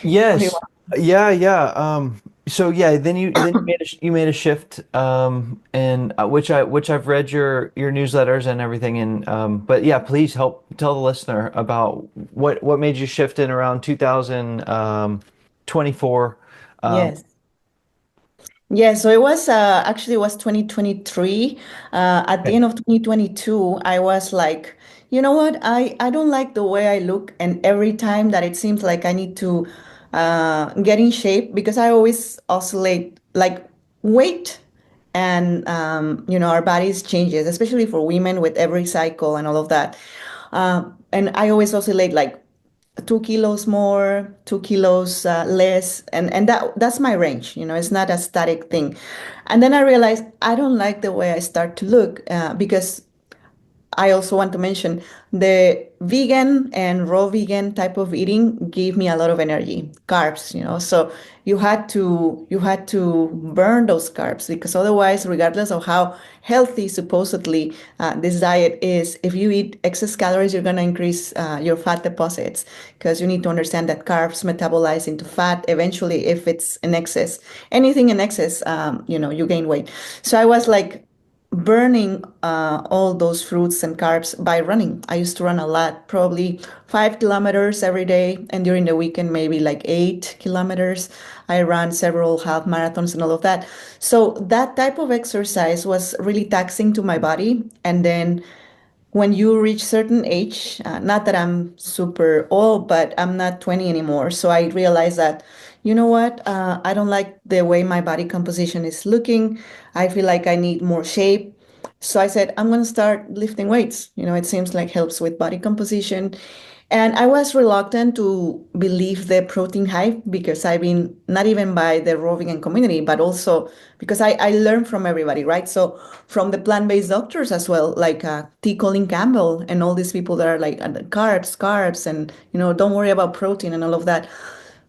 What do you Yes. want? Yeah, yeah. So yeah, then you made a shift, and which I've read your newsletters and everything, and but yeah, please help tell the listener about what made you shift in around 2024. Um, Yes. Yeah, so it was actually it was 2023. At the okay. end of 2022, I was like, you know what? I don't like the way I look, and every time that it seems like I need to get in shape because I always oscillate like weight and our bodies changes, especially for women with every cycle and all of that. And I always oscillate like 2 kilos more, 2 kilos less, and that's my range. It's not a static thing. And then I realized I don't like the way I start to look because I also want to mention the vegan and raw vegan type of eating gave me a lot of energy, carbs. So you had to burn those carbs because otherwise, regardless of how healthy supposedly this diet is, if you eat excess calories, you're gonna increase your fat deposits because you need to understand that carbs metabolize into fat eventually if it's in excess. Anything in excess, you gain weight. So I was like burning all those fruits and carbs by running. I used to run a lot, probably 5 kilometers every day, and during the weekend, maybe like 8 kilometers. I ran several half marathons and all of that. So that type of exercise was really taxing to my body. And then when you reach certain age, not that I'm super old, but I'm not 20 anymore. So I realized that, you know what? I don't like the way my body composition is looking. I feel like I need more shape. So I said, I'm going to start lifting weights. It seems like helps with body composition. And I was reluctant to believe the protein hype because I've been not even by the raw vegan community, but also because I learned from everybody, right? So from the plant-based doctors as well, like T. Colin Campbell and all these people that are like carbs, carbs, and don't worry about protein and all of that.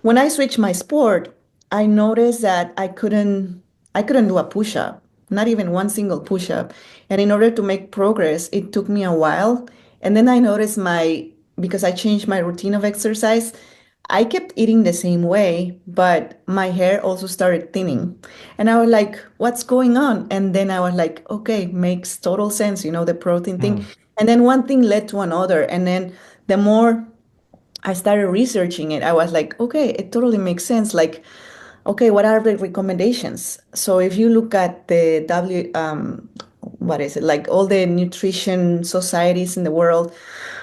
When I switched my sport, I noticed that I couldn't do a push-up, not even one single push-up. And in order to make progress, it took me a while. And then I noticed because I changed my routine of exercise, I kept eating the same way, but my hair also started thinning. And I was like, what's going on? And then I was like, okay, makes total sense, the protein thing. Hmm. And then one thing led to another. And then the more I started researching it, I was like, okay, it totally makes sense. Like, okay, what are the recommendations? So if you look at the what is it, like all the nutrition societies in the world,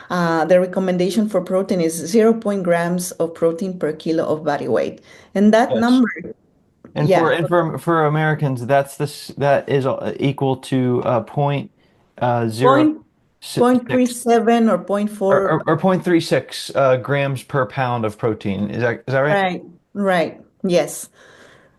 the recommendation for protein is zero point grams of protein per kilo of body weight. And that Yes. number, yeah, For Americans, that is equal to point zero point point three six seven or point four. or 0.36 grams per pound of protein. Is that right? Right, right, yes.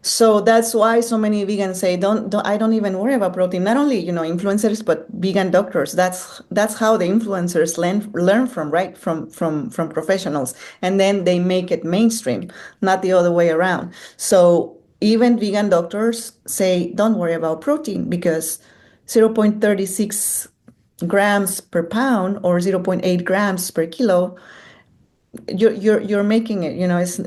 So that's why so many vegans say, don't I don't even worry about protein. Not only, influencers, but vegan doctors. That's how the influencers learn from, right? From professionals. And then they make it mainstream, not the other way around. So even vegan doctors say, don't worry about protein because 0.36 grams per pound or zero point 0.8 grams per kilo, you're making it,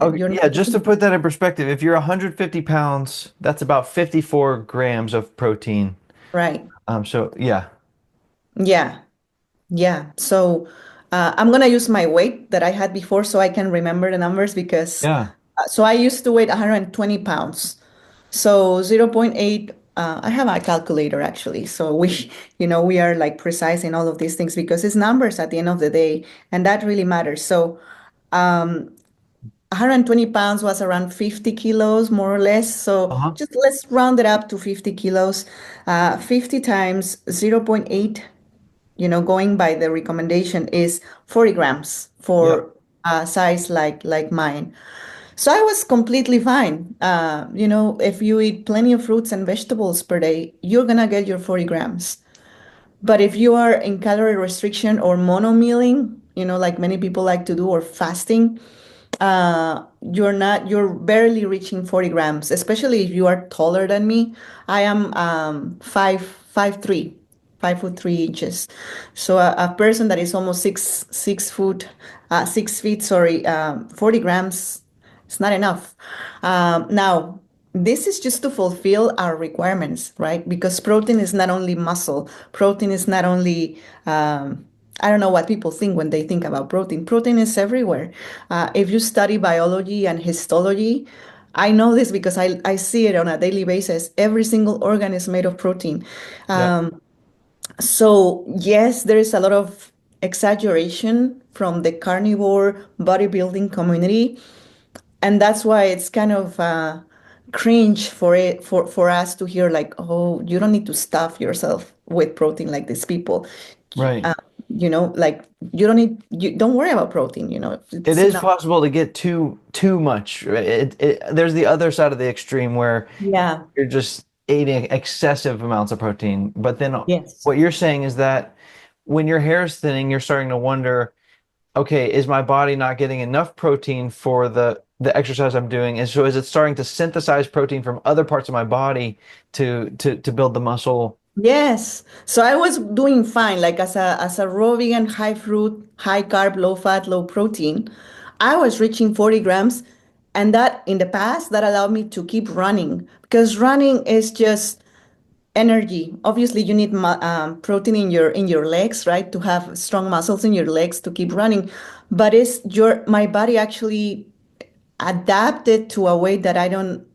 Okay, you're yeah, not just to doing put that in perspective, if you're 150 pounds, that's about 54 grams of protein. right. So yeah, Yeah. Yeah. So I'm going to use my weight that I had before so I can remember the numbers because yeah. so I used to weigh 120 pounds. So zero point 0.8, I have a calculator actually. So we are like precise in all of these things because it's numbers at the end of the day, and that really matters. So 120 pounds was around 50 kilos, more or less. So Uh-huh. just let's round it up to 50 kilos. 50 times zero point 0.8, going by the recommendation is 40 grams Yeah. for a size like mine. So I was completely fine. If you eat plenty of fruits and vegetables per day, you're gonna get your 40 grams. But if you are in calorie restriction or mono mealing, like many people like to do, or fasting, you're barely reaching 40 grams, especially if you are taller than me. I am 5'3", 5'3" so a person that is almost 6 feet, sorry, 40 grams It's not enough. Now, this is just to fulfill our requirements, right? Because protein is not only muscle, protein is not only, I don't know what people think when they think about protein. Protein is everywhere. If you study biology and histology, I know this because I see it on a daily basis. Every single organ is made of protein. Yep. So, yes, there is a lot of exaggeration from the carnivore bodybuilding community, and that's why it's kind of cringe for it for us to hear like, oh, you don't need to stuff yourself with protein like these people. Right. Uh, like you don't worry about protein, It it's is enough. possible to get too much. Right? There's the other side of the extreme where Yeah. you're just eating excessive amounts of protein. But then Yes. what you're saying is that when your hair is thinning, you're starting to wonder, okay, is my body not getting enough protein for the exercise I'm doing? And so is it starting to synthesize protein from other parts of my body to build the muscle? Yes. So I was doing fine, like as a raw vegan, high fruit, high carb, low fat, low protein. I was reaching 40 grams, and that in the past that allowed me to keep running because running is just energy. Obviously, you need protein in your legs, right, to have strong muscles in your legs to keep running. But it's your my body actually adapted to a way that I don't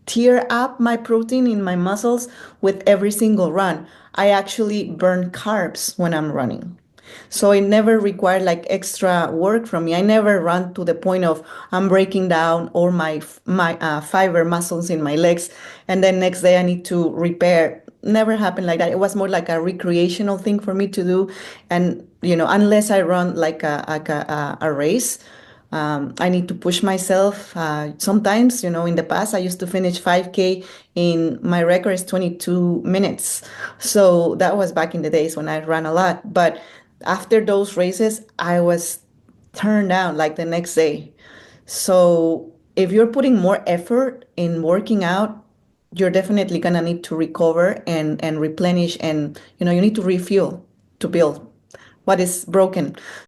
tear up my protein in my muscles with every single run. I actually burn carbs when I'm running. So it never required like extra work from me. I never run to the point of I'm breaking down all my fiber muscles in my legs, and then next day I need to repair. Never happened like that. It was more like a recreational thing for me to do, and unless I run like a race, I need to push myself. Sometimes, in the past, I used to finish 5K in my record is 22 minutes. So that was back in the days when I ran a lot. But after those races, I was turned down like the next day. So if you're putting more effort in working out, you're definitely gonna need to recover and replenish, and you need to refuel to build what is broken.